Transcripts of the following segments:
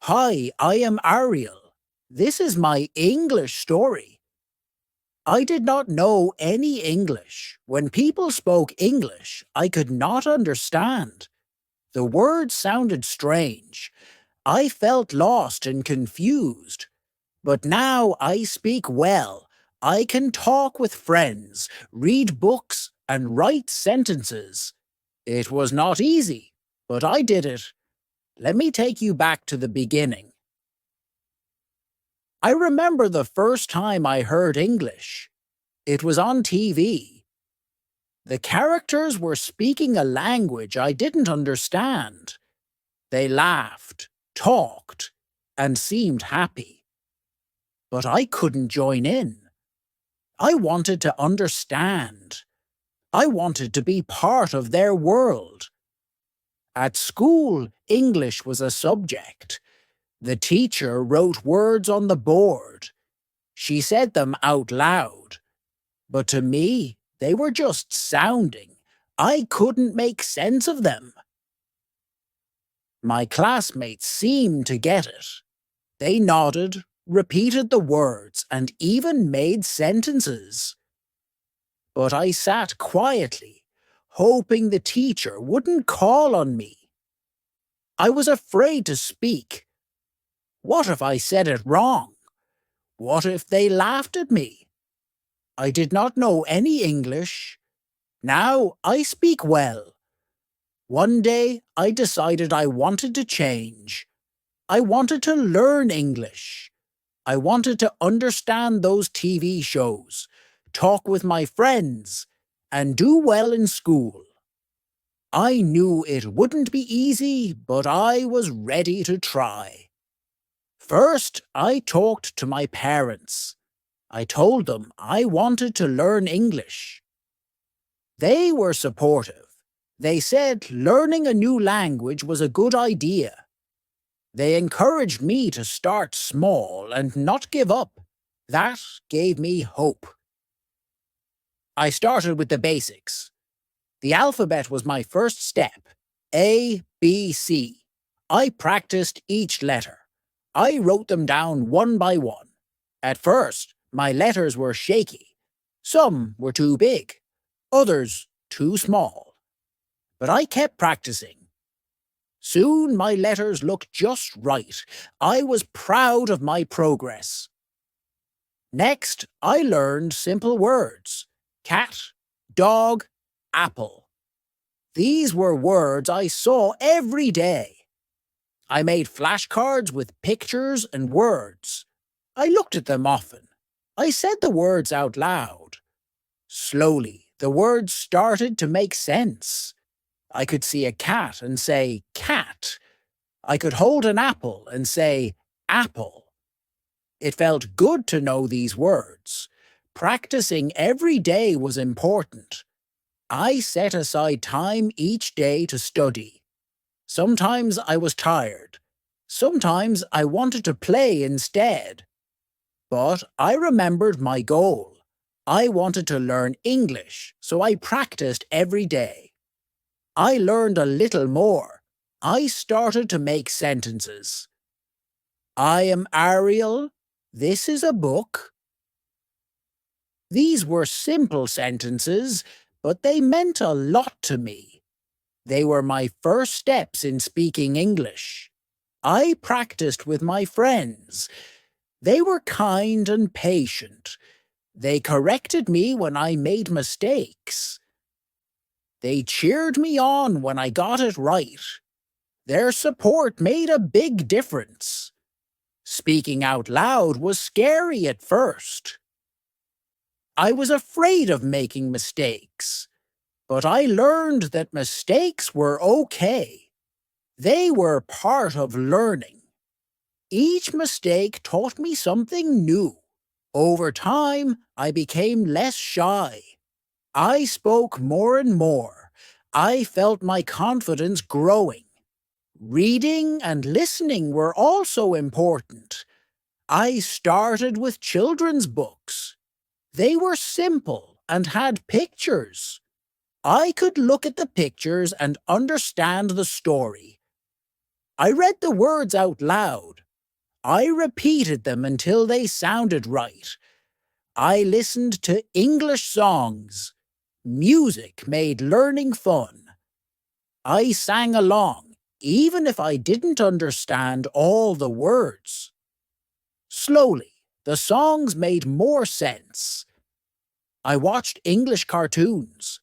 Hi, I am Ariel. This is my English story. I did not know any English. When people spoke English, I could not understand. The words sounded strange. I felt lost and confused. But now I speak well. I can talk with friends, read books, and write sentences. It was not easy, but I did it. Let me take you back to the beginning. I remember the first time I heard English. It was on TV. The characters were speaking a language I didn't understand. They laughed, talked, and seemed happy. But I couldn't join in. I wanted to understand. I wanted to be part of their world. At school, English was a subject. The teacher wrote words on the board. She said them out loud. But to me, they were just sounding. I couldn't make sense of them. My classmates seemed to get it. They nodded, repeated the words, and even made sentences. But I sat quietly, hoping the teacher wouldn't call on me. I was afraid to speak. What if I said it wrong? What if they laughed at me? I did not know any English. Now I speak well. One day I decided I wanted to change. I wanted to learn English. I wanted to understand those TV shows, talk with my friends, and do well in school. I knew it wouldn't be easy, but I was ready to try. First, I talked to my parents. I told them I wanted to learn English. They were supportive. They said learning a new language was a good idea. They encouraged me to start small and not give up. That gave me hope. I started with the basics. The alphabet was my first step. A, B, C. I practiced each letter. I wrote them down one by one. At first, my letters were shaky. Some were too big, others too small. But I kept practicing. Soon my letters looked just right. I was proud of my progress. Next, I learned simple words. Cat, dog, apple. These were words I saw every day. I made flashcards with pictures and words. I looked at them often. I said the words out loud. Slowly, the words started to make sense. I could see a cat and say, cat. I could hold an apple and say, apple. It felt good to know these words. Practicing every day was important. I set aside time each day to study. Sometimes I was tired. Sometimes I wanted to play instead. But I remembered my goal. I wanted to learn English, so I practiced every day. I learned a little more. I started to make sentences. I am Ariel. This is a book. These were simple sentences, but they meant a lot to me. They were my first steps in speaking English. I practiced with my friends. They were kind and patient. They corrected me when I made mistakes. They cheered me on when I got it right. Their support made a big difference. Speaking out loud was scary at first. I was afraid of making mistakes, but I learned that mistakes were okay. They were part of learning. Each mistake taught me something new. Over time, I became less shy. I spoke more and more. I felt my confidence growing. Reading and listening were also important. I started with children's books. They were simple and had pictures. I could look at the pictures and understand the story. I read the words out loud. I repeated them until they sounded right. I listened to English songs. Music made learning fun. I sang along, even if I didn't understand all the words. Slowly, the songs made more sense. I watched English cartoons.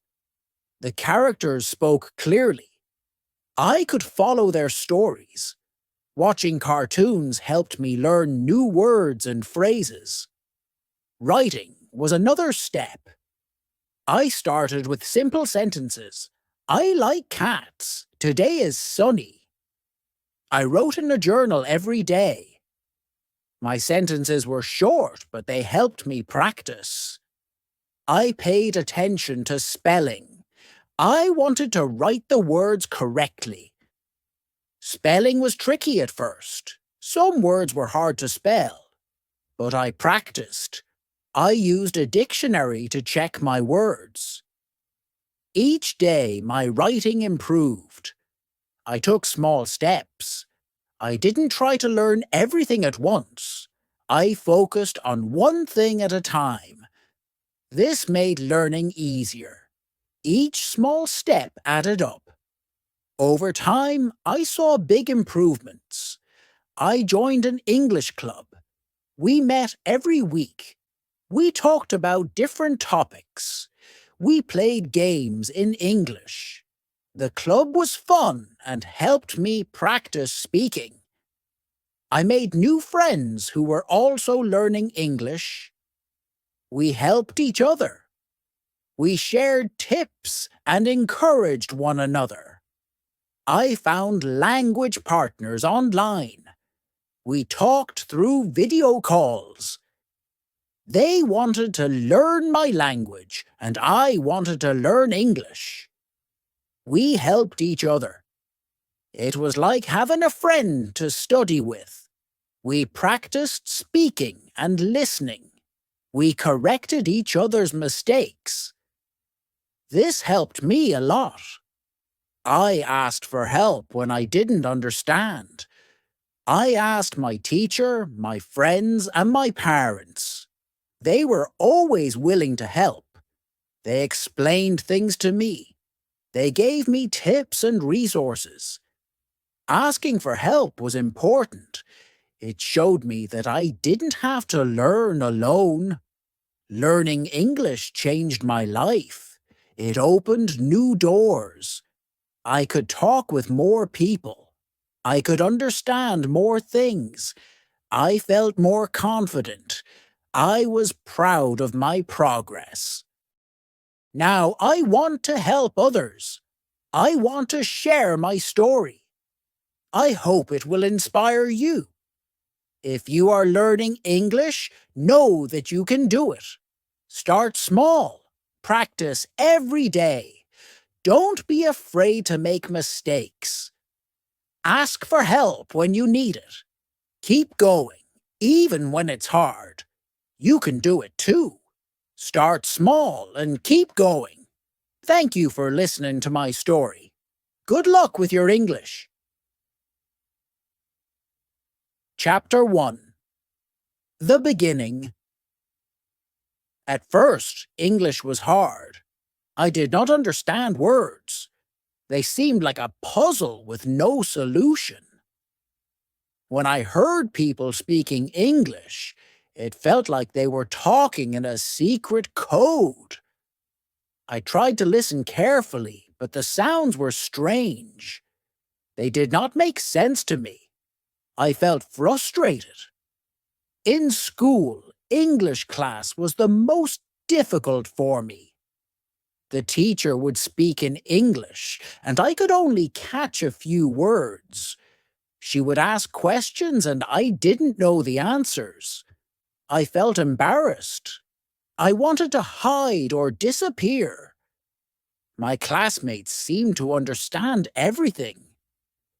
The characters spoke clearly. I could follow their stories. Watching cartoons helped me learn new words and phrases. Writing was another step. I started with simple sentences. I like cats. Today is sunny. I wrote in a journal every day. My sentences were short, but they helped me practice. I paid attention to spelling. I wanted to write the words correctly. Spelling was tricky at first. Some words were hard to spell. But I practiced. I used a dictionary to check my words. Each day, my writing improved. I took small steps. I didn't try to learn everything at once. I focused on one thing at a time. This made learning easier. Each small step added up. Over time, I saw big improvements. I joined an English club. We met every week. We talked about different topics. We played games in English. The club was fun and helped me practice speaking. I made new friends who were also learning English. We helped each other. We shared tips and encouraged one another. I found language partners online. We talked through video calls. They wanted to learn my language, and I wanted to learn English. We helped each other. It was like having a friend to study with. We practiced speaking and listening. We corrected each other's mistakes. This helped me a lot. I asked for help when I didn't understand. I asked my teacher, my friends, and my parents. They were always willing to help. They explained things to me. They gave me tips and resources. Asking for help was important. It showed me that I didn't have to learn alone. Learning English changed my life. It opened new doors. I could talk with more people. I could understand more things. I felt more confident. I was proud of my progress. Now I want to help others. I want to share my story. I hope it will inspire you. If you are learning English, know that you can do it. Start small. Practice every day. Don't be afraid to make mistakes. Ask for help when you need it. Keep going, even when it's hard. You can do it too. Start small and keep going. Thank you for listening to my story. Good luck with your English. Chapter 1. The Beginning. At first, English was hard. I did not understand words. They seemed like a puzzle with no solution. When I heard people speaking English, it felt like they were talking in a secret code. I tried to listen carefully, but the sounds were strange. They did not make sense to me. I felt frustrated. In school, English class was the most difficult for me. The teacher would speak in English, and I could only catch a few words. She would ask questions, and I didn't know the answers. I felt embarrassed. I wanted to hide or disappear. My classmates seemed to understand everything.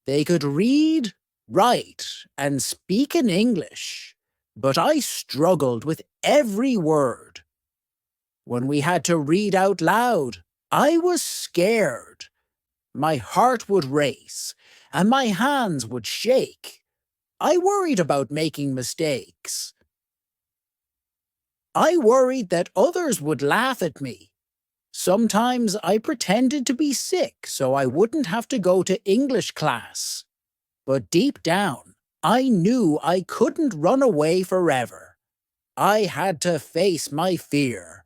They could read, write, and speak in English, but I struggled with every word. When we had to read out loud, I was scared. My heart would race, and my hands would shake. I worried about making mistakes. I worried that others would laugh at me. Sometimes I pretended to be sick so I wouldn't have to go to English class. But deep down, I knew I couldn't run away forever. I had to face my fear.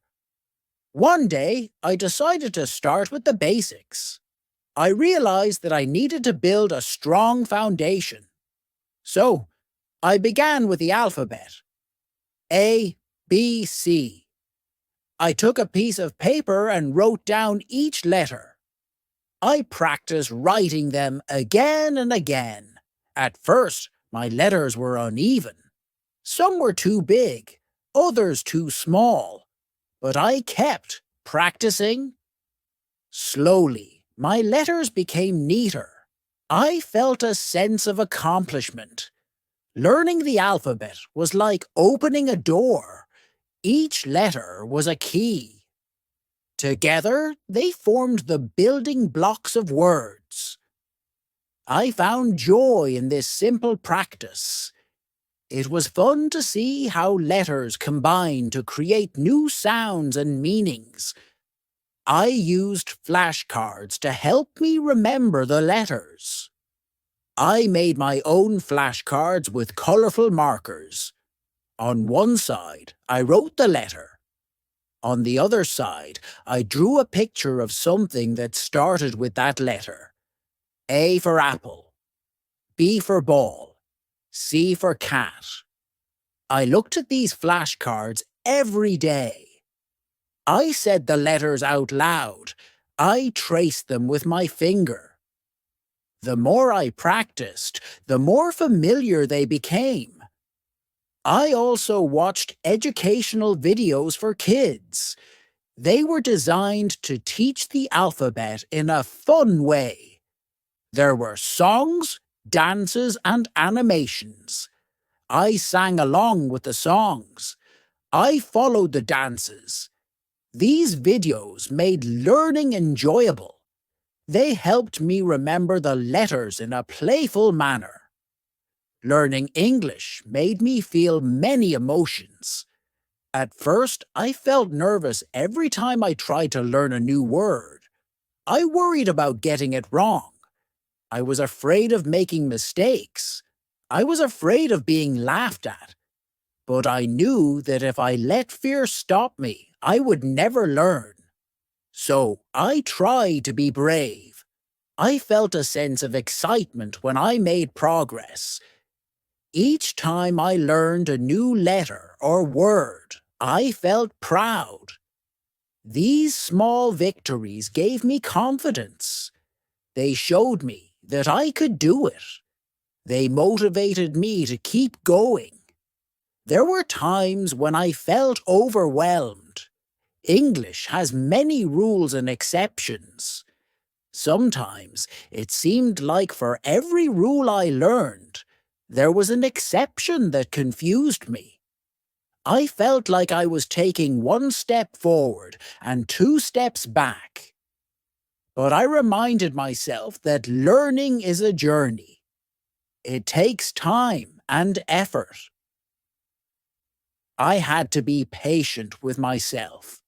One day, I decided to start with the basics. I realized that I needed to build a strong foundation. So, I began with the alphabet. A, B, C. I took a piece of paper and wrote down each letter. I practiced writing them again and again. At first, my letters were uneven. Some were too big, others too small. But I kept practicing. Slowly, my letters became neater. I felt a sense of accomplishment. Learning the alphabet was like opening a door. Each letter was a key. Together, they formed the building blocks of words. I found joy in this simple practice. It was fun to see how letters combine to create new sounds and meanings. I used flashcards to help me remember the letters. I made my own flashcards with colorful markers. On one side, I wrote the letter. On the other side, I drew a picture of something that started with that letter. A for apple, B for ball, C for cat. I looked at these flashcards every day. I said the letters out loud. I traced them with my finger. The more I practiced, the more familiar they became. I also watched educational videos for kids. They were designed to teach the alphabet in a fun way. There were songs, dances, and animations. I sang along with the songs. I followed the dances. These videos made learning enjoyable. They helped me remember the letters in a playful manner. Learning English made me feel many emotions. At first, I felt nervous every time I tried to learn a new word. I worried about getting it wrong. I was afraid of making mistakes. I was afraid of being laughed at. But I knew that if I let fear stop me, I would never learn. So I tried to be brave. I felt a sense of excitement when I made progress. Each time I learned a new letter or word, I felt proud. These small victories gave me confidence. They showed me that I could do it. They motivated me to keep going. There were times when I felt overwhelmed. English has many rules and exceptions. Sometimes it seemed like for every rule I learned, there was an exception that confused me. I felt like I was taking one step forward and two steps back. But I reminded myself that learning is a journey. It takes time and effort. I had to be patient with myself.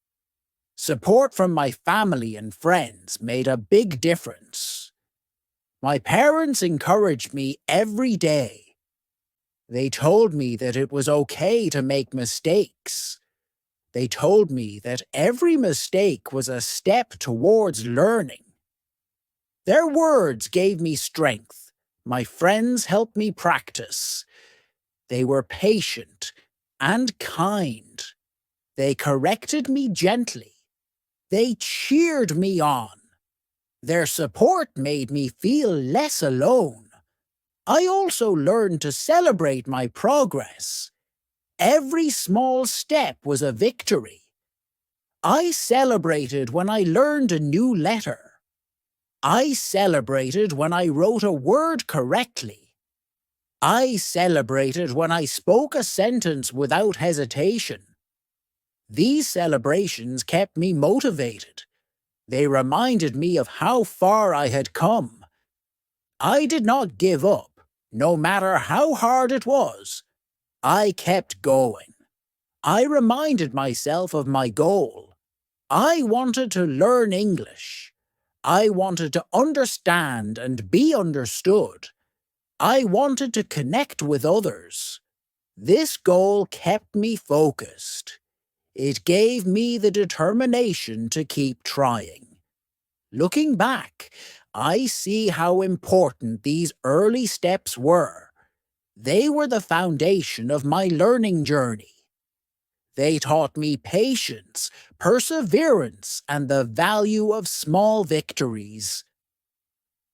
Support from my family and friends made a big difference. My parents encouraged me every day. They told me that it was okay to make mistakes. They told me that every mistake was a step towards learning. Their words gave me strength. My friends helped me practice. They were patient and kind. They corrected me gently. They cheered me on. Their support made me feel less alone. I also learned to celebrate my progress. Every small step was a victory. I celebrated when I learned a new letter. I celebrated when I wrote a word correctly. I celebrated when I spoke a sentence without hesitation. These celebrations kept me motivated. They reminded me of how far I had come. I did not give up, no matter how hard it was. I kept going. I reminded myself of my goal. I wanted to learn English. I wanted to understand and be understood. I wanted to connect with others. This goal kept me focused. It gave me the determination to keep trying. Looking back, I see how important these early steps were. They were the foundation of my learning journey. They taught me patience, perseverance, and the value of small victories.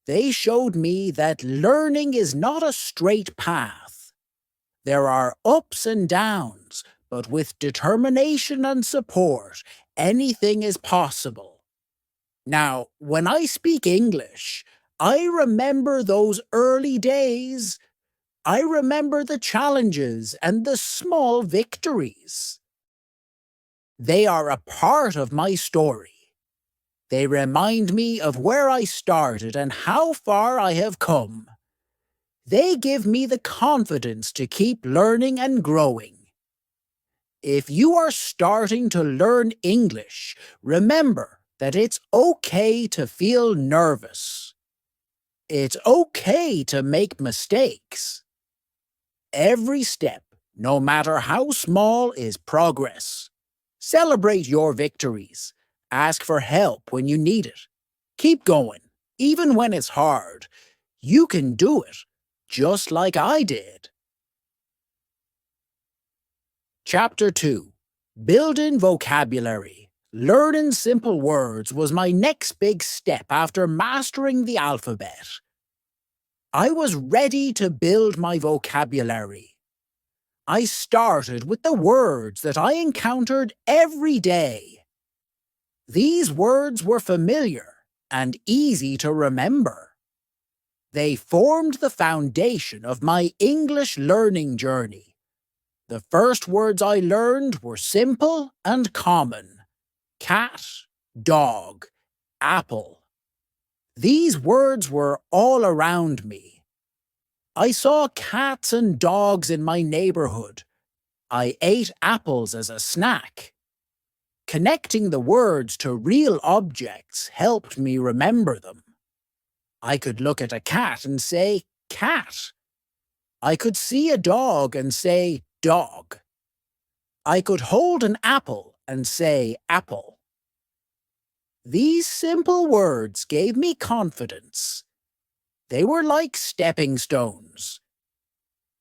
They showed me that learning is not a straight path. There are ups and downs, but with determination and support, anything is possible. Now, when I speak English, I remember those early days. I remember the challenges and the small victories. They are a part of my story. They remind me of where I started and how far I have come. They give me the confidence to keep learning and growing. If you are starting to learn English, remember that it's okay to feel nervous. It's okay to make mistakes. Every step, no matter how small, is progress. Celebrate your victories. Ask for help when you need it. Keep going, even when it's hard. You can do it, just like I did. Chapter 2. Building vocabulary. Learning simple words was my next big step after mastering the alphabet. I was ready to build my vocabulary. I started with the words that I encountered every day. These words were familiar and easy to remember. They formed the foundation of my English learning journey. The first words I learned were simple and common: cat, dog, apple. These words were all around me. I saw cats and dogs in my neighborhood. I ate apples as a snack. Connecting the words to real objects helped me remember them. I could look at a cat and say, cat. I could see a dog and say, dog. I could hold an apple and say, apple. These simple words gave me confidence. They were like stepping stones.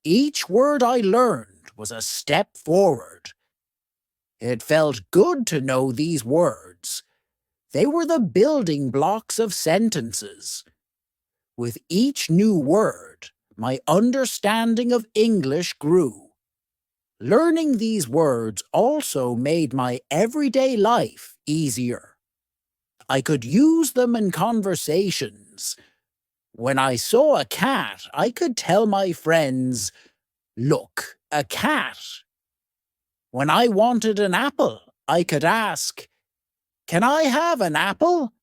Each word I learned was a step forward. It felt good to know these words. They were the building blocks of sentences. With each new word, my understanding of English grew. Learning these words also made my everyday life easier. I could use them in conversations. When I saw a cat, I could tell my friends, "Look, a cat." When I wanted an apple, I could ask, "Can I have an apple?"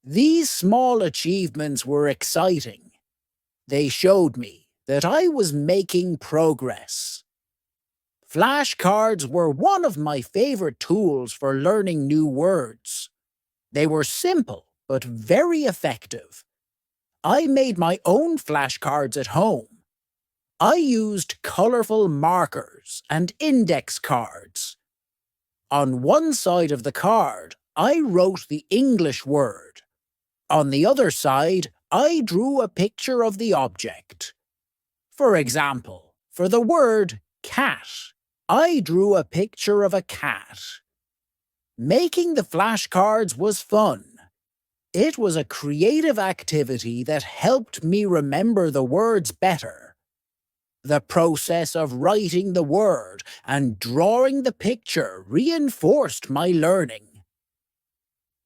These small achievements were exciting. They showed me that I was making progress. Flashcards were one of my favorite tools for learning new words. They were simple but very effective. I made my own flashcards at home. I used colorful markers and index cards. On one side of the card, I wrote the English word. On the other side, I drew a picture of the object. For example, for the word cat, I drew a picture of a cat. Making the flashcards was fun. It was a creative activity that helped me remember the words better. The process of writing the word and drawing the picture reinforced my learning.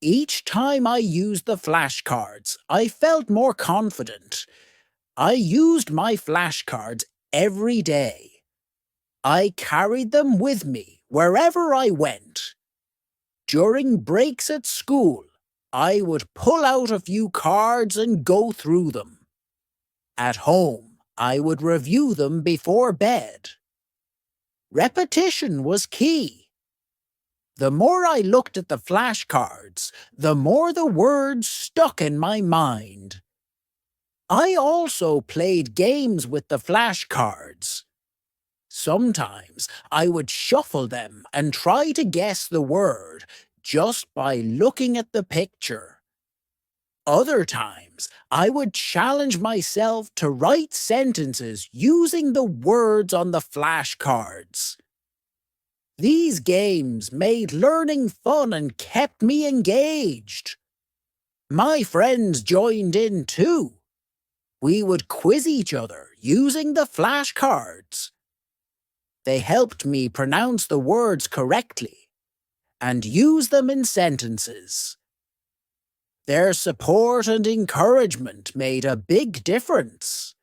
Each time I used the flashcards, I felt more confident. I used my flashcards every day. I carried them with me wherever I went. During breaks at school, I would pull out a few cards and go through them. At home, I would review them before bed. Repetition was key. The more I looked at the flashcards, the more the words stuck in my mind. I also played games with the flashcards. Sometimes I would shuffle them and try to guess the word just by looking at the picture. Other times, I would challenge myself to write sentences using the words on the flashcards. These games made learning fun and kept me engaged. My friends joined in too. We would quiz each other using the flashcards. They helped me pronounce the words correctly and use them in sentences. Their support and encouragement made a big difference.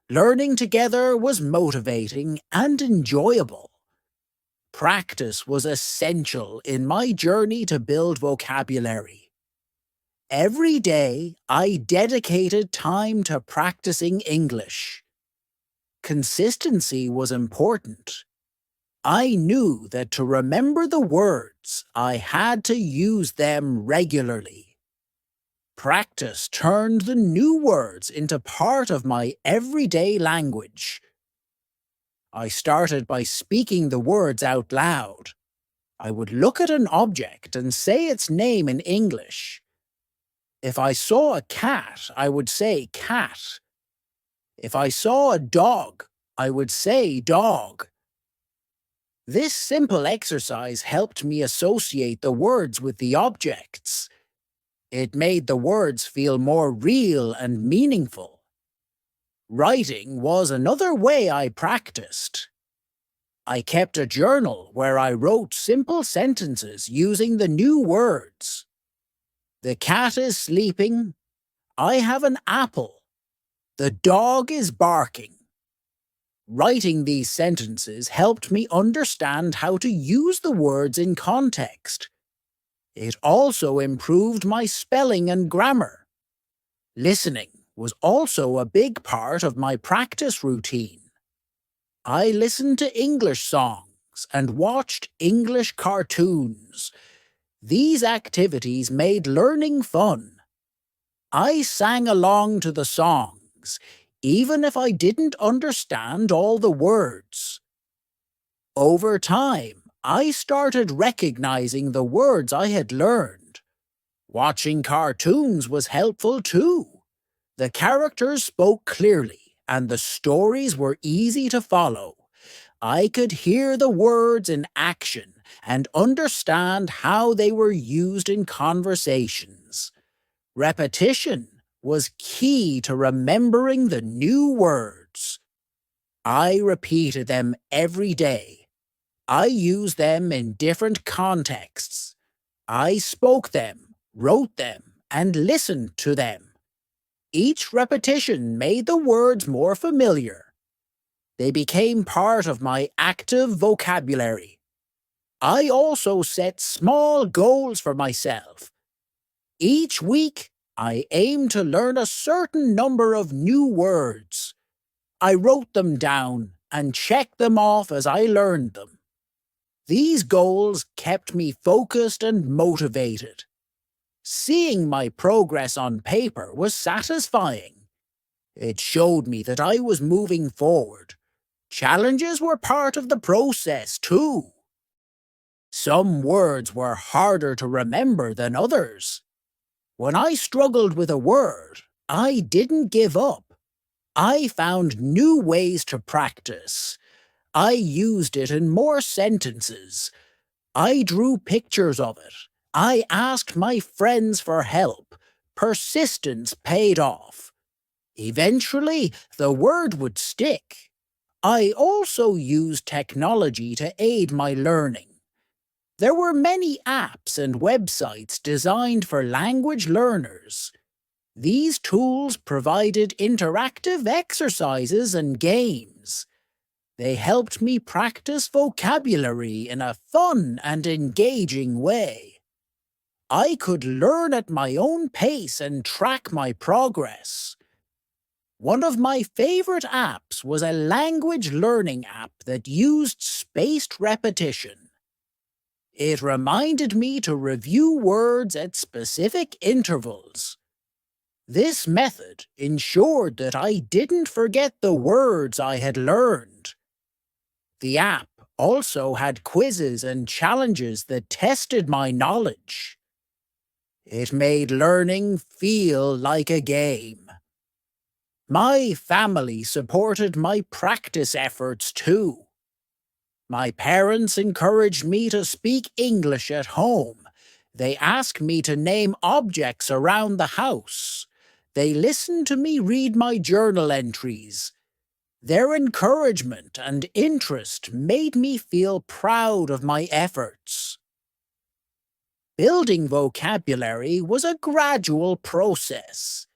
Learning together was motivating and enjoyable. Practice was essential in my journey to build vocabulary. Every day, I dedicated time to practicing English. Consistency was important. I knew that to remember the words, I had to use them regularly. Practice turned the new words into part of my everyday language. I started by speaking the words out loud. I would look at an object and say its name in English. If I saw a cat, I would say cat. If I saw a dog, I would say dog. This simple exercise helped me associate the words with the objects. It made the words feel more real and meaningful. Writing was another way I practiced. I kept a journal where I wrote simple sentences using the new words. The cat is sleeping. I have an apple. The dog is barking. Writing these sentences helped me understand how to use the words in context. It also improved my spelling and grammar. Listening was also a big part of my practice routine. I listened to English songs and watched English cartoons. These activities made learning fun. I sang along to the songs, even if I didn't understand all the words. Over time, I started recognizing the words I had learned. Watching cartoons was helpful too. The characters spoke clearly, and the stories were easy to follow. I could hear the words in action and understand how they were used in conversations. Repetition was key to remembering the new words. I repeated them every day. I used them in different contexts. I spoke them, wrote them, and listened to them. Each repetition made the words more familiar. They became part of my active vocabulary. I also set small goals for myself. Each week, I aimed to learn a certain number of new words. I wrote them down and checked them off as I learned them. These goals kept me focused and motivated. Seeing my progress on paper was satisfying. It showed me that I was moving forward. Challenges were part of the process, too. Some words were harder to remember than others. When I struggled with a word, I didn't give up. I found new ways to practice. I used it in more sentences. I drew pictures of it. I asked my friends for help. Persistence paid off. Eventually, the word would stick. I also used technology to aid my learning. There were many apps and websites designed for language learners. These tools provided interactive exercises and games. They helped me practice vocabulary in a fun and engaging way. I could learn at my own pace and track my progress. One of my favorite apps was a language learning app that used spaced repetition. It reminded me to review words at specific intervals. This method ensured that I didn't forget the words I had learned. The app also had quizzes and challenges that tested my knowledge. It made learning feel like a game. My family supported my practice efforts too. My parents encouraged me to speak English at home. They asked me to name objects around the house. They listened to me read my journal entries. Their encouragement and interest made me feel proud of my efforts. Building vocabulary was a gradual process.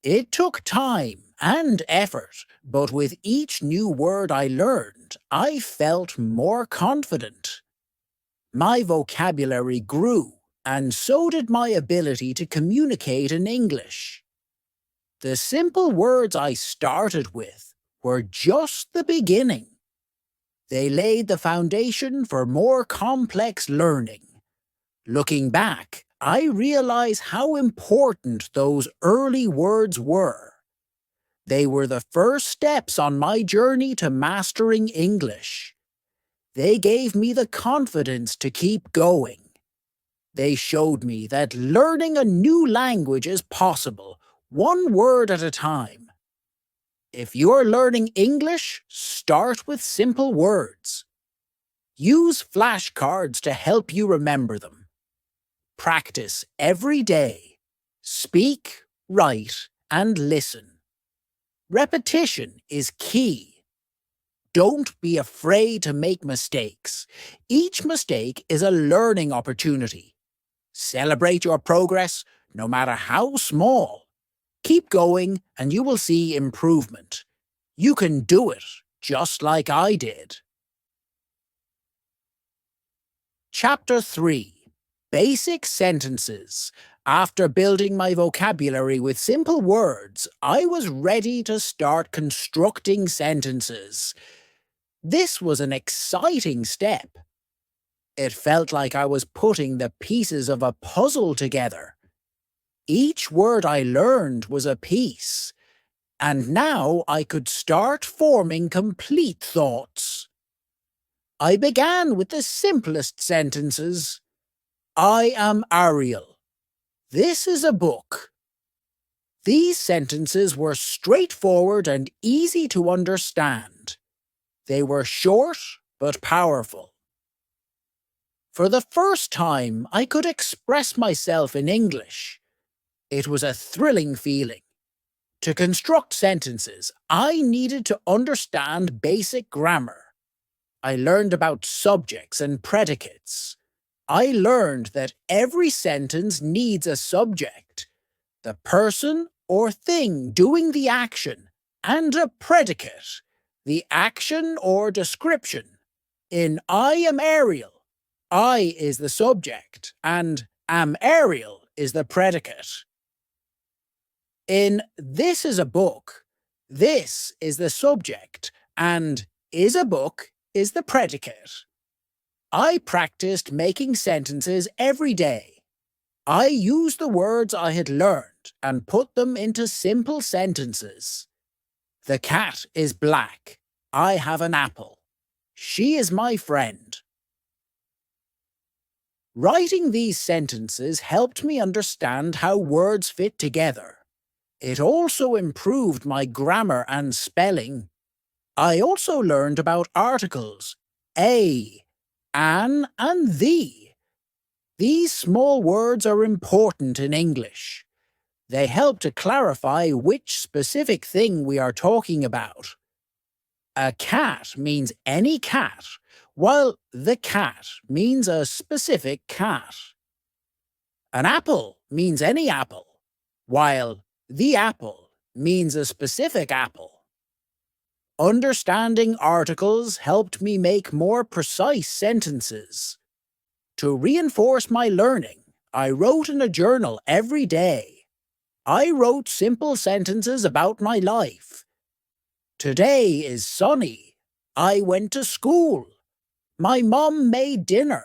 It took time and effort, but with each new word I learned, I felt more confident. My vocabulary grew, and so did my ability to communicate in English. The simple words I started with were just the beginning. They laid the foundation for more complex learning. Looking back, I realize how important those early words were. They were the first steps on my journey to mastering English. They gave me the confidence to keep going. They showed me that learning a new language is possible, one word at a time. If you're learning English, start with simple words. Use flashcards to help you remember them. Practice every day. Speak, write, and listen. Repetition is key. Don't be afraid to make mistakes. Each mistake is a learning opportunity. Celebrate your progress, no matter how small. Keep going, and you will see improvement. You can do it, just like I did. Chapter 3. Basic sentences. After building my vocabulary with simple words, I was ready to start constructing sentences. This was an exciting step. It felt like I was putting the pieces of a puzzle together. Each word I learned was a piece, and now I could start forming complete thoughts. I began with the simplest sentences. I am Ariel. This is a book. These sentences were straightforward and easy to understand. They were short but powerful. For the first time, I could express myself in English. It was a thrilling feeling. To construct sentences, I needed to understand basic grammar. I learned about subjects and predicates. I learned that every sentence needs a subject, the person or thing doing the action, and a predicate, the action or description. In I am Ariel, I is the subject, and am Ariel is the predicate. In this is a book, this is the subject, and is a book is the predicate. I practiced making sentences every day. I used the words I had learned and put them into simple sentences. The cat is black. I have an apple. She is my friend. Writing these sentences helped me understand how words fit together. It also improved my grammar and spelling. I also learned about articles, a, an, and the. These small words are important in English. They help to clarify which specific thing we are talking about. A cat means any cat, while the cat means a specific cat. An apple means any apple, while the apple means a specific apple. Understanding articles helped me make more precise sentences. To reinforce my learning, I wrote in a journal every day. I wrote simple sentences about my life. Today is sunny. I went to school. My mom made dinner.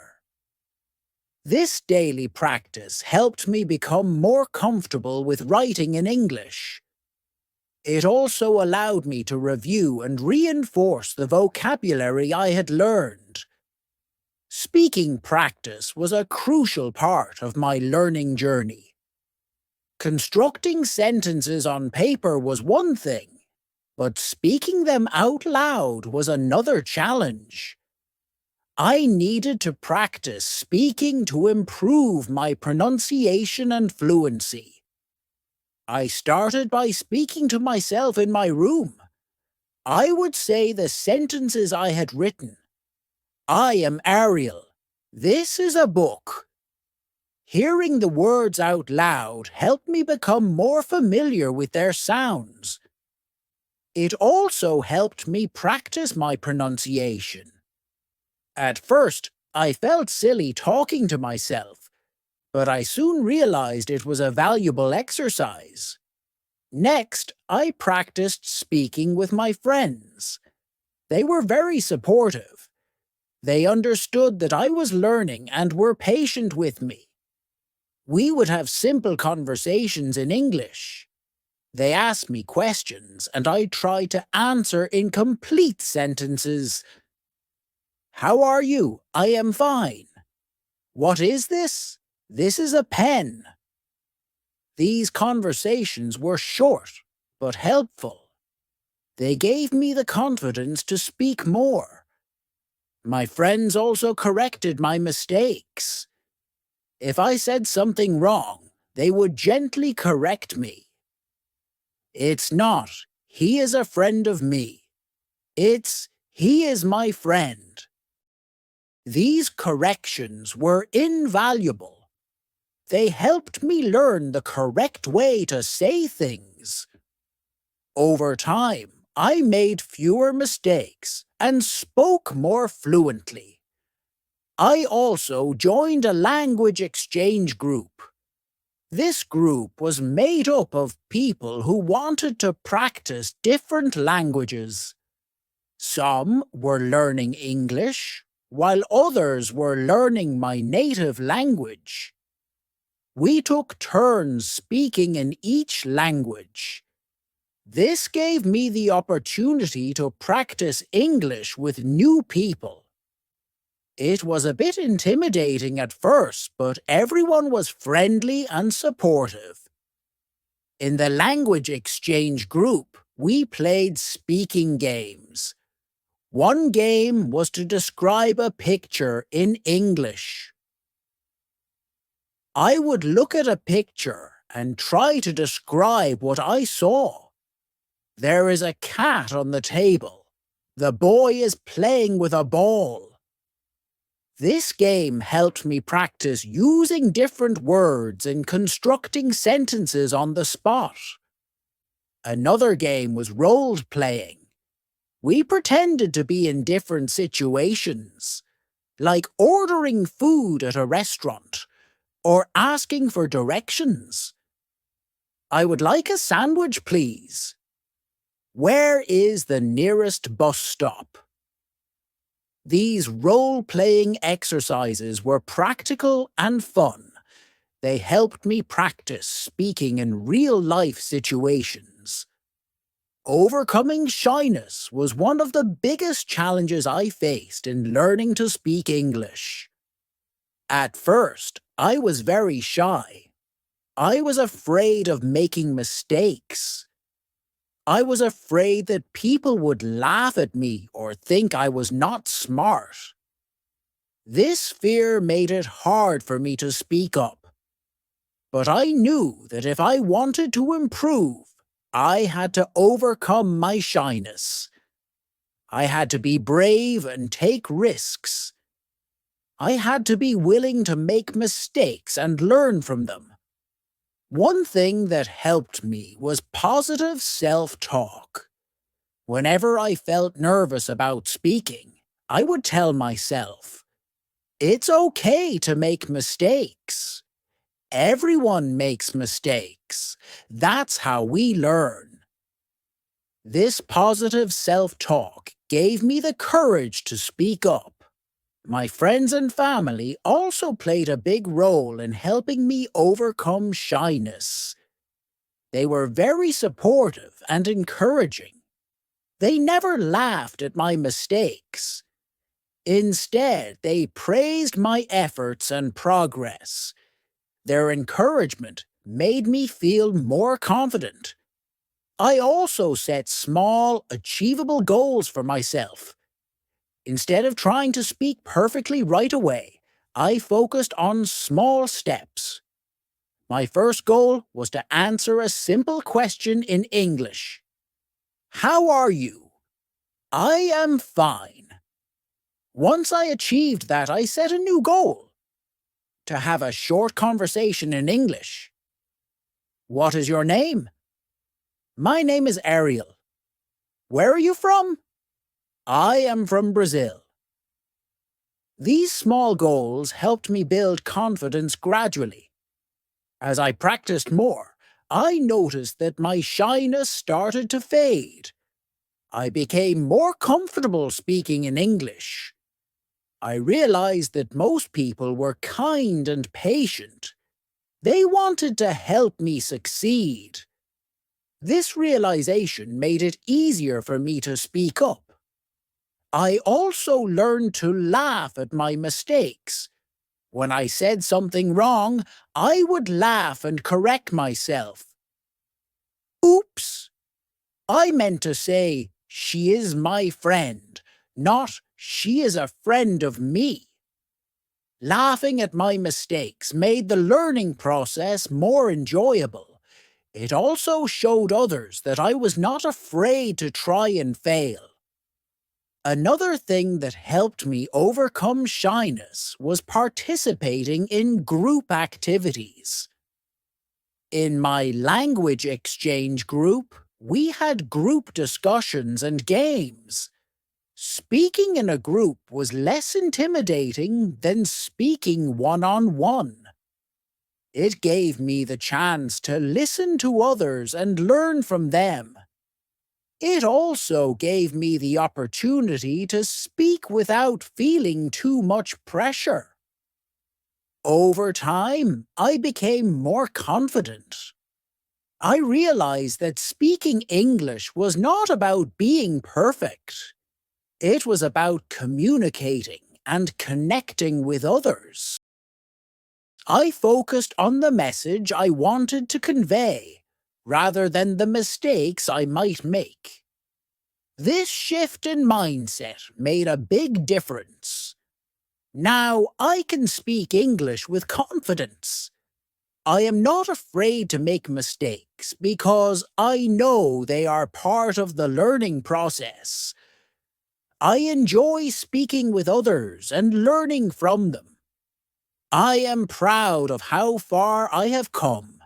This daily practice helped me become more comfortable with writing in English. It also allowed me to review and reinforce the vocabulary I had learned. Speaking practice was a crucial part of my learning journey. Constructing sentences on paper was one thing, but speaking them out loud was another challenge. I needed to practice speaking to improve my pronunciation and fluency. I started by speaking to myself in my room. I would say the sentences I had written. I am Ariel. This is a book. Hearing the words out loud helped me become more familiar with their sounds. It also helped me practice my pronunciation. At first, I felt silly talking to myself, but I soon realized it was a valuable exercise. Next, I practiced speaking with my friends. They were very supportive. They understood that I was learning and were patient with me. We would have simple conversations in English. They asked me questions, and I tried to answer in complete sentences. How are you? I am fine. What is this? This is a pen. These conversations were short, but helpful. They gave me the confidence to speak more. My friends also corrected my mistakes. If I said something wrong, they would gently correct me. It's not, he is a friend of me. It's, he is my friend. These corrections were invaluable. They helped me learn the correct way to say things. Over time, I made fewer mistakes and spoke more fluently. I also joined a language exchange group. This group was made up of people who wanted to practice different languages. Some were learning English, while others were learning my native language. We took turns speaking in each language. This gave me the opportunity to practice English with new people. It was a bit intimidating at first, but everyone was friendly and supportive. In the language exchange group, we played speaking games. One game was to describe a picture in English. I would look at a picture and try to describe what I saw. There is a cat on the table. The boy is playing with a ball. This game helped me practice using different words and constructing sentences on the spot. Another game was role-playing. We pretended to be in different situations, like ordering food at a restaurant or asking for directions. I would like a sandwich, please. Where is the nearest bus stop? These role-playing exercises were practical and fun. They helped me practice speaking in real-life situations. Overcoming shyness was one of the biggest challenges I faced in learning to speak English. At first, I was very shy. I was afraid of making mistakes. I was afraid that people would laugh at me or think I was not smart. This fear made it hard for me to speak up. But I knew that if I wanted to improve, I had to overcome my shyness. I had to be brave and take risks. I had to be willing to make mistakes and learn from them. One thing that helped me was positive self-talk. Whenever I felt nervous about speaking, I would tell myself, "It's okay to make mistakes. Everyone makes mistakes. That's how we learn. This positive self-talk gave me the courage to speak up. My friends and family also played a big role in helping me overcome shyness. They were very supportive and encouraging. They never laughed at my mistakes. Instead, they praised my efforts and progress. Their encouragement made me feel more confident. I also set small, achievable goals for myself. Instead of trying to speak perfectly right away, I focused on small steps. My first goal was to answer a simple question in English. How are you? I am fine. Once I achieved that, I set a new goal. To have a short conversation in English. What is your name? My name is Ariel. Where are you from? I am from Brazil. These small goals helped me build confidence gradually. As I practiced more, I noticed that my shyness started to fade. I became more comfortable speaking in English. I realized that most people were kind and patient. They wanted to help me succeed. This realization made it easier for me to speak up. I also learned to laugh at my mistakes. When I said something wrong, I would laugh and correct myself. Oops! I meant to say, she is my friend, not she is a friend of me. Laughing at my mistakes made the learning process more enjoyable. It also showed others that I was not afraid to try and fail. Another thing that helped me overcome shyness was participating in group activities. In my language exchange group, we had group discussions and games. Speaking in a group was less intimidating than speaking one-on-one. It gave me the chance to listen to others and learn from them. It also gave me the opportunity to speak without feeling too much pressure. Over time, I became more confident. I realized that speaking English was not about being perfect. It was about communicating and connecting with others. I focused on the message I wanted to convey, rather than the mistakes I might make. This shift in mindset made a big difference. Now I can speak English with confidence. I am not afraid to make mistakes because I know they are part of the learning process. I enjoy speaking with others and learning from them. I am proud of how far I have come.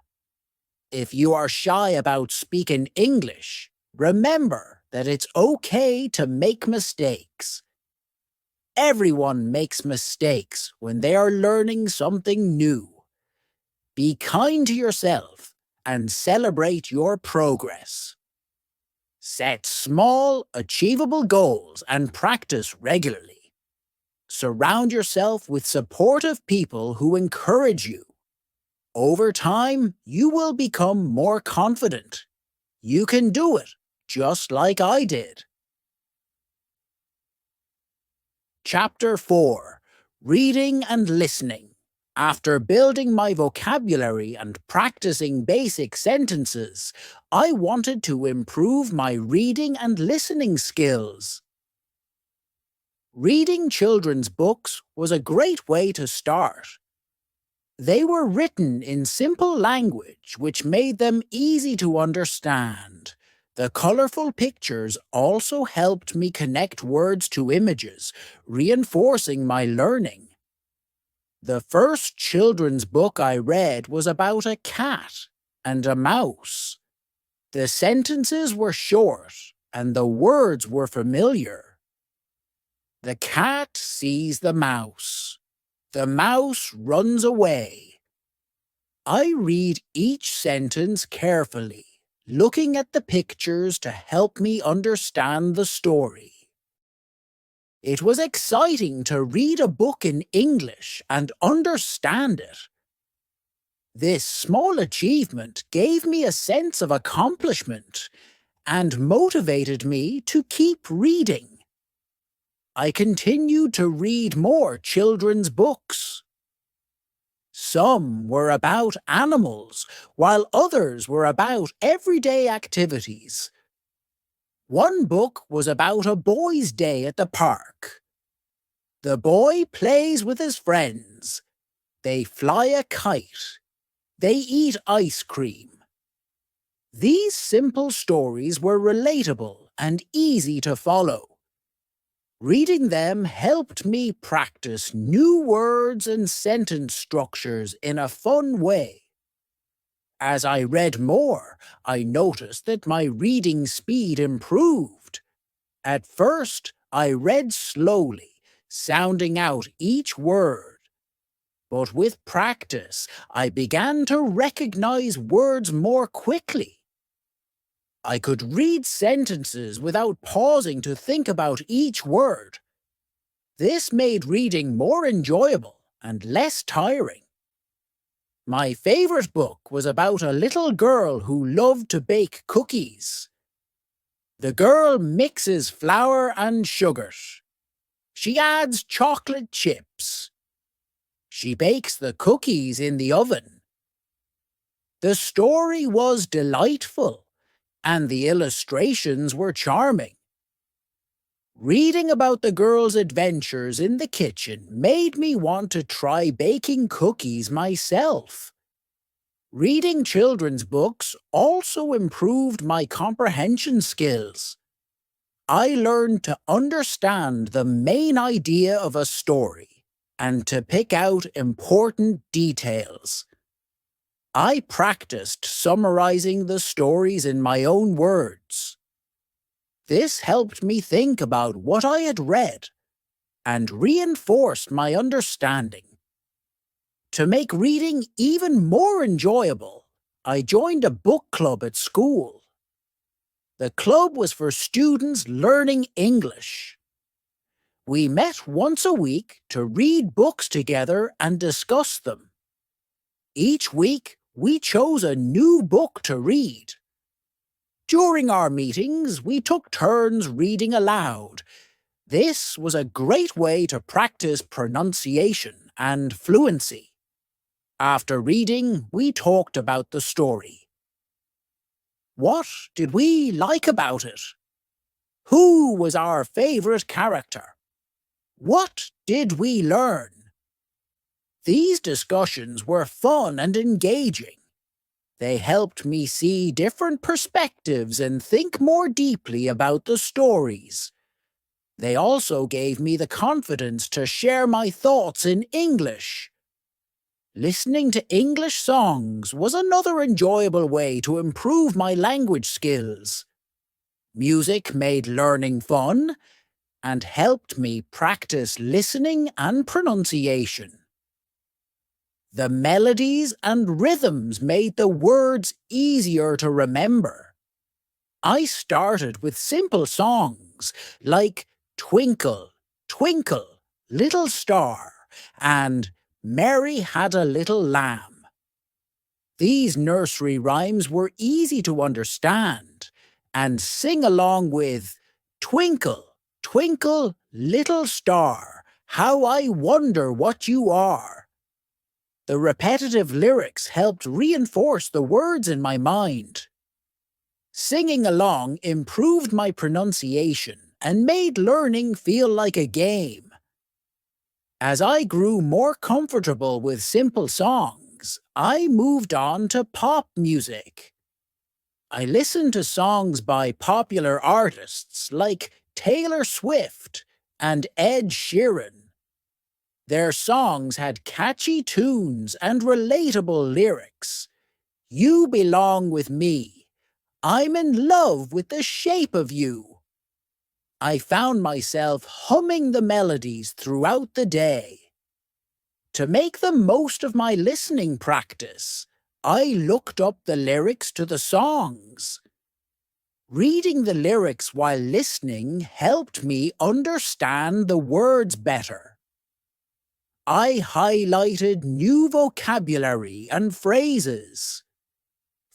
If you are shy about speaking English, remember that it's okay to make mistakes. Everyone makes mistakes when they are learning something new. Be kind to yourself and celebrate your progress. Set small, achievable goals and practice regularly. Surround yourself with supportive people who encourage you. Over time, you will become more confident. You can do it, just like I did. Chapter 4. Reading and Listening. After building my vocabulary and practicing basic sentences, I wanted to improve my reading and listening skills. Reading children's books was a great way to start. They were written in simple language, which made them easy to understand. The colorful pictures also helped me connect words to images, reinforcing my learning. The first children's book I read was about a cat and a mouse. The sentences were short, and the words were familiar. The cat sees the mouse. The mouse runs away. I read each sentence carefully, looking at the pictures to help me understand the story. It was exciting to read a book in English and understand it. This small achievement gave me a sense of accomplishment and motivated me to keep reading. I continued to read more children's books. Some were about animals, while others were about everyday activities. One book was about a boy's day at the park. The boy plays with his friends. They fly a kite. They eat ice cream. These simple stories were relatable and easy to follow. Reading them helped me practice new words and sentence structures in a fun way. As I read more, I noticed that my reading speed improved. At first, I read slowly, sounding out each word. But with practice, I began to recognize words more quickly. I could read sentences without pausing to think about each word. This made reading more enjoyable and less tiring. My favorite book was about a little girl who loved to bake cookies. The girl mixes flour and sugar. She adds chocolate chips. She bakes the cookies in the oven. The story was delightful, and the illustrations were charming. Reading about the girl's adventures in the kitchen made me want to try baking cookies myself. Reading children's books also improved my comprehension skills. I learned to understand the main idea of a story and to pick out important details. I practiced summarizing the stories in my own words. This helped me think about what I had read and reinforced my understanding. To make reading even more enjoyable, I joined a book club at school. The club was for students learning English. We met once a week to read books together and discuss them. Each week, we chose a new book to read. During our meetings, we took turns reading aloud. This was a great way to practice pronunciation and fluency. After reading, we talked about the story. What did we like about it? Who was our favorite character? What did we learn? These discussions were fun and engaging. They helped me see different perspectives and think more deeply about the stories. They also gave me the confidence to share my thoughts in English. Listening to English songs was another enjoyable way to improve my language skills. Music made learning fun and helped me practice listening and pronunciation. The melodies and rhythms made the words easier to remember. I started with simple songs like Twinkle, Twinkle, Little Star and Mary Had a Little Lamb. These nursery rhymes were easy to understand and sing along with Twinkle, Twinkle, Little Star, how I wonder what you are. The repetitive lyrics helped reinforce the words in my mind. Singing along improved my pronunciation and made learning feel like a game. As I grew more comfortable with simple songs, I moved on to pop music. I listened to songs by popular artists like Taylor Swift and Ed Sheeran. Their songs had catchy tunes and relatable lyrics. You belong with me. I'm in love with the shape of you. I found myself humming the melodies throughout the day. To make the most of my listening practice, I looked up the lyrics to the songs. Reading the lyrics while listening helped me understand the words better. I highlighted new vocabulary and phrases.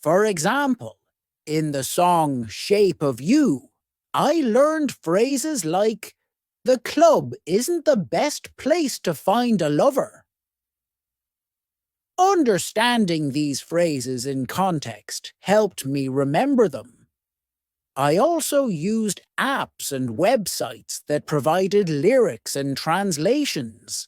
For example, in the song Shape of You, I learned phrases like, "The club isn't the best place to find a lover." Understanding these phrases in context helped me remember them. I also used apps and websites that provided lyrics and translations.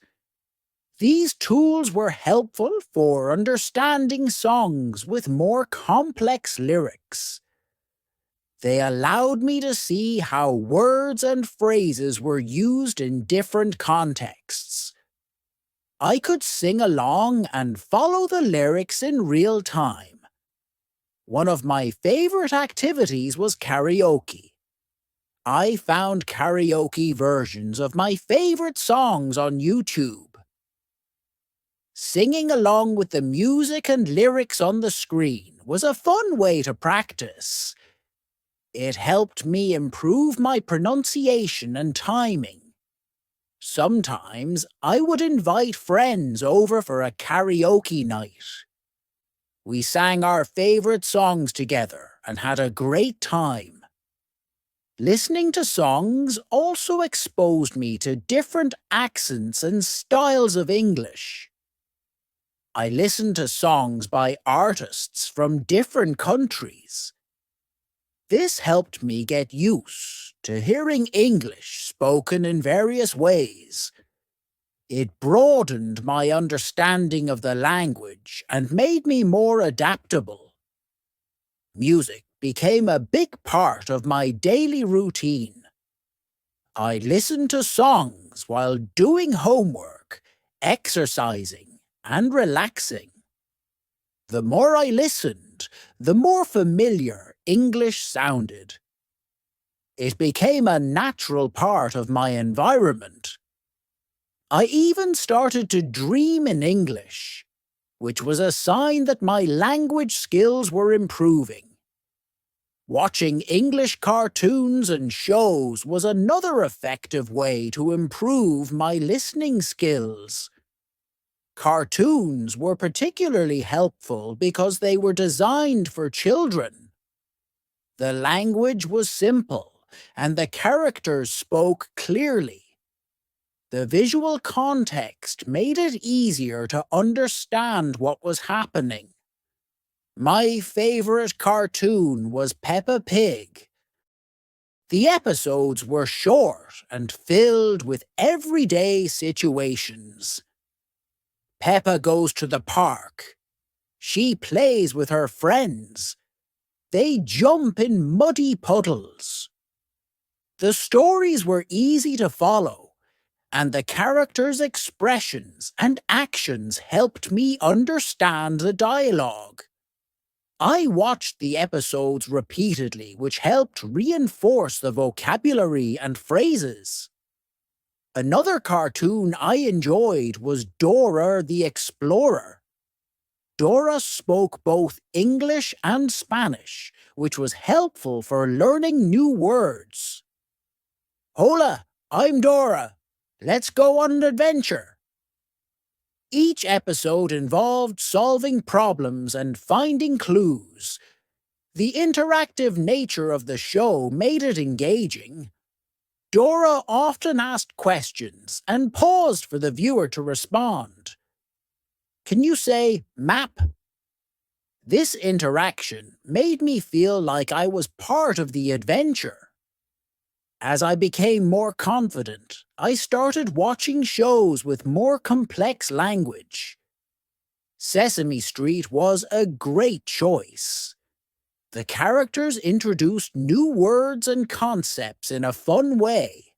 These tools were helpful for understanding songs with more complex lyrics. They allowed me to see how words and phrases were used in different contexts. I could sing along and follow the lyrics in real time. One of my favorite activities was karaoke. I found karaoke versions of my favorite songs on YouTube. Singing along with the music and lyrics on the screen was a fun way to practice. It helped me improve my pronunciation and timing. Sometimes I would invite friends over for a karaoke night. We sang our favorite songs together and had a great time. Listening to songs also exposed me to different accents and styles of English. I listened to songs by artists from different countries. This helped me get used to hearing English spoken in various ways. It broadened my understanding of the language and made me more adaptable. Music became a big part of my daily routine. I listened to songs while doing homework, exercising, and relaxing. The more I listened, the more familiar English sounded. It became a natural part of my environment. I even started to dream in English, which was a sign that my language skills were improving. Watching English cartoons and shows was another effective way to improve my listening skills. Cartoons were particularly helpful because they were designed for children. The language was simple, and the characters spoke clearly. The visual context made it easier to understand what was happening. My favorite cartoon was Peppa Pig. The episodes were short and filled with everyday situations. Peppa goes to the park. She plays with her friends. They jump in muddy puddles. The stories were easy to follow, and the characters' expressions and actions helped me understand the dialogue. I watched the episodes repeatedly, which helped reinforce the vocabulary and phrases. Another cartoon I enjoyed was Dora the Explorer. Dora spoke both English and Spanish, which was helpful for learning new words. "Hola, I'm Dora. Let's go on an adventure." Each episode involved solving problems and finding clues. The interactive nature of the show made it engaging. Dora often asked questions and paused for the viewer to respond. "Can you say map?" This interaction made me feel like I was part of the adventure. As I became more confident, I started watching shows with more complex language. Sesame Street was a great choice. The characters introduced new words and concepts in a fun way.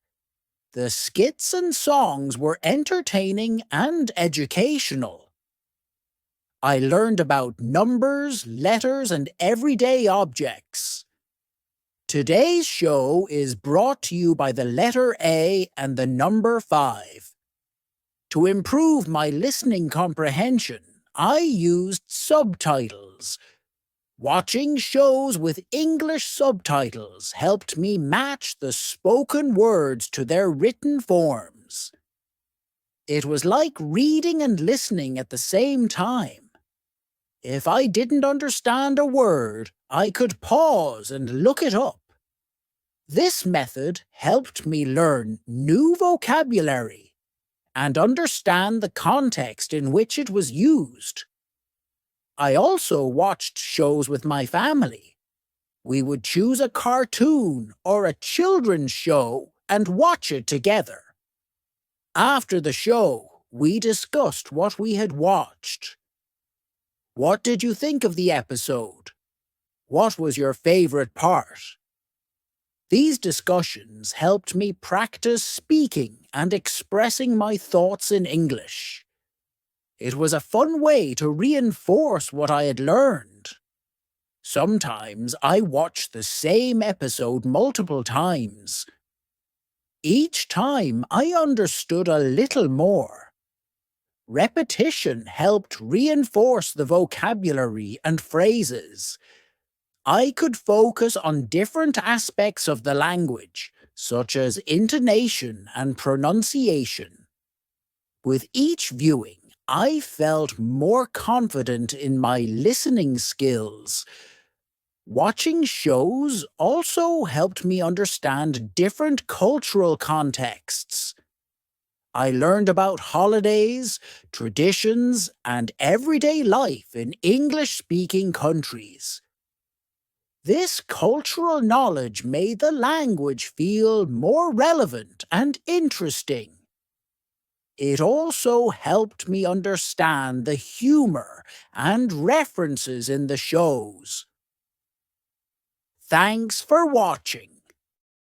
The skits and songs were entertaining and educational. I learned about numbers, letters, and everyday objects. Today's show is brought to you by the letter A and the number 5. To improve my listening comprehension, I used subtitles. Watching shows with English subtitles helped me match the spoken words to their written forms. It was like reading and listening at the same time. If I didn't understand a word, I could pause and look it up. This method helped me learn new vocabulary and understand the context in which it was used. I also watched shows with my family. We would choose a cartoon or a children's show and watch it together. After the show, we discussed what we had watched. What did you think of the episode? What was your favorite part? These discussions helped me practice speaking and expressing my thoughts in English. It was a fun way to reinforce what I had learned. Sometimes I watched the same episode multiple times. Each time I understood a little more. Repetition helped reinforce the vocabulary and phrases. I could focus on different aspects of the language, such as intonation and pronunciation. With each viewing, I felt more confident in my listening skills. Watching shows also helped me understand different cultural contexts. I learned about holidays, traditions, and everyday life in English-speaking countries. This cultural knowledge made the language feel more relevant and interesting. It also helped me understand the humor and references in the shows. Thanks for watching.